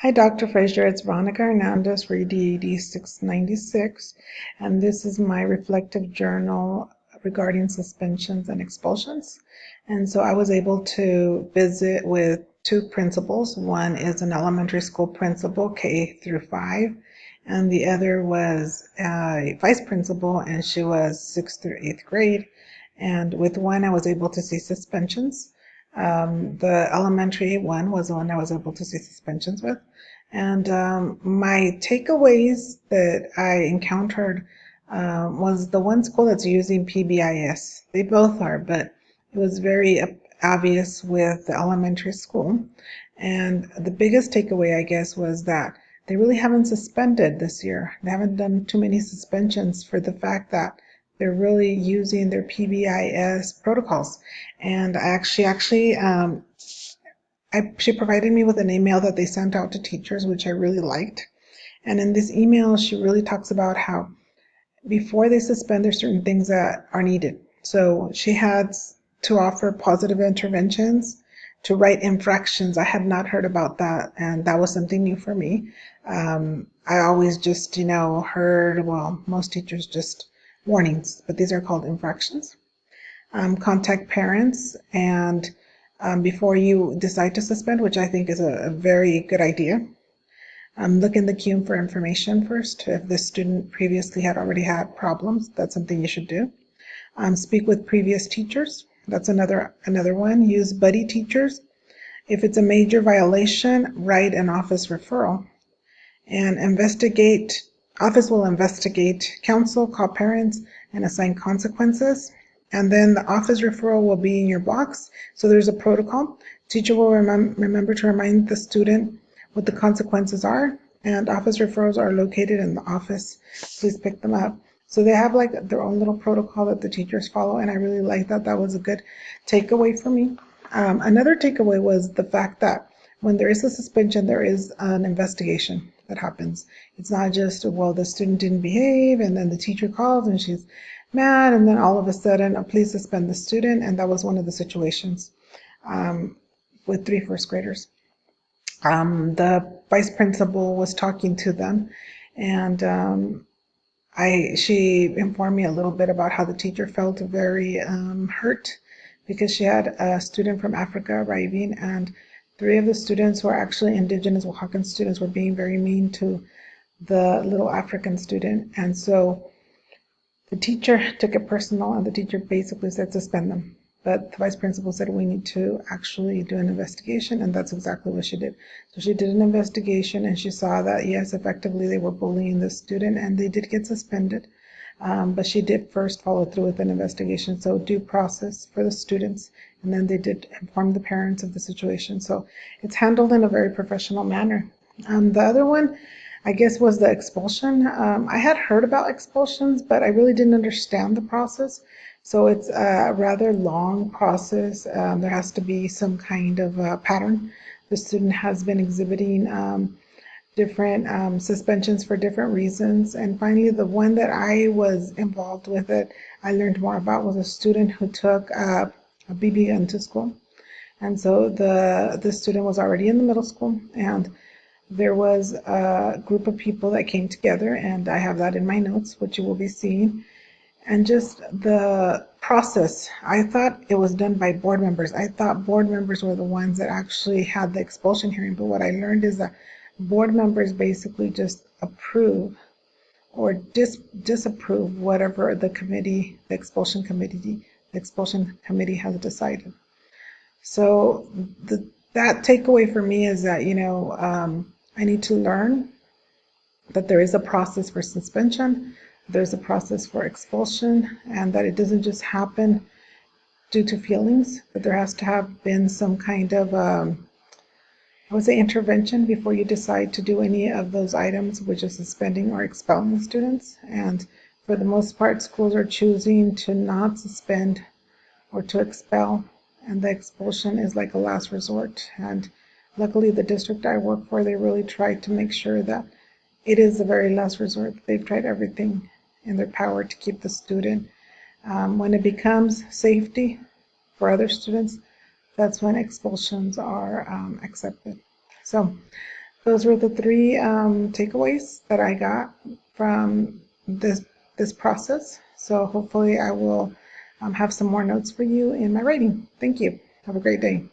Hi, Dr. Frazier. It's Veronica Hernandez for EDAD 696, and this is my reflective journal regarding suspensions and expulsions. And so I was able to visit with two principals. One is an elementary school principal, K through 5, and the other was a vice principal, and she was 6th through 8th grade. And with one, I was able to see suspensions. The elementary one was the one I was able to see suspensions with. And my takeaways that I encountered was the one school that's using PBIS. They both are, but it was very obvious with the elementary school. And the biggest takeaway, I guess, was that they really haven't suspended this year. They haven't done too many suspensions for the fact that they're really using their PBIS protocols. And she provided me with an email that they sent out to teachers, which I really liked. And in this email, she really talks about how before they suspend, there's certain things that are needed. So she had to offer positive interventions, to write infractions. I had not heard about that, and that was something new for me. I always just, heard, well, most teachers just warnings, but these are called infractions. Contact parents and before you decide to suspend, which I think is a very good idea. Look in the queue for information first. If the student previously had already had problems, that's something you should do. Speak with previous teachers. That's another one. Use buddy teachers. If it's a major violation, write an office referral. And office will investigate, counsel, call parents, and assign consequences. And then the office referral will be in your box. So there's a protocol. Teacher will remember to remind the student what the consequences are. And office referrals are located in the office. Please pick them up. So they have like their own little protocol that the teachers follow. And I really like that. That was a good takeaway for me. Another takeaway was the fact that when there is a suspension, there is an investigation that happens. It's not just, well, the student didn't behave and then the teacher calls and she's mad and then all of a sudden, please suspend the student. And that was one of the situations with 3 first graders. The vice principal was talking to them and she informed me a little bit about how the teacher felt very hurt because she had a student from Africa arriving and 3 of the students were actually indigenous Oaxacan students were being very mean to the little African student. And so the teacher took it personal and the teacher basically said suspend them. But the vice principal said we need to actually do an investigation, and that's exactly what she did. So she did an investigation and she saw that, yes, effectively they were bullying the student and they did get suspended. But she did first follow through with an investigation, so due process for the students, and then they did inform the parents of the situation. So it's handled in a very professional manner. The other one, I guess, was the expulsion. I had heard about expulsions, but I really didn't understand the process. So it's a rather long process. There has to be some kind of pattern. The student has been exhibiting different suspensions for different reasons. And finally, the one that I was involved with I learned more about was a student who took a BBN to school. And so the student was already in the middle school and there was a group of people that came together, and I have that in my notes, which you will be seeing. And just the process, I thought it was done by board members. I thought board members were the ones that actually had the expulsion hearing, but what I learned is that board members basically just approve or disapprove whatever the expulsion committee has decided. So that takeaway for me is that, I need to learn that there is a process for suspension, there's a process for expulsion, and that it doesn't just happen due to feelings, but there has to have been some kind of, I would say, intervention before you decide to do any of those items, which is suspending or expelling students. And for the most part, schools are choosing to not suspend or to expel, and the expulsion is like a last resort. And luckily, the district I work for, they really tried to make sure that it is the very last resort. They've tried everything in their power to keep the student. When it becomes safety for other students, that's when expulsions are accepted. So Those were the three takeaways that I got from this process. So hopefully I will have some more notes for you in my writing. Thank you. Have a great day.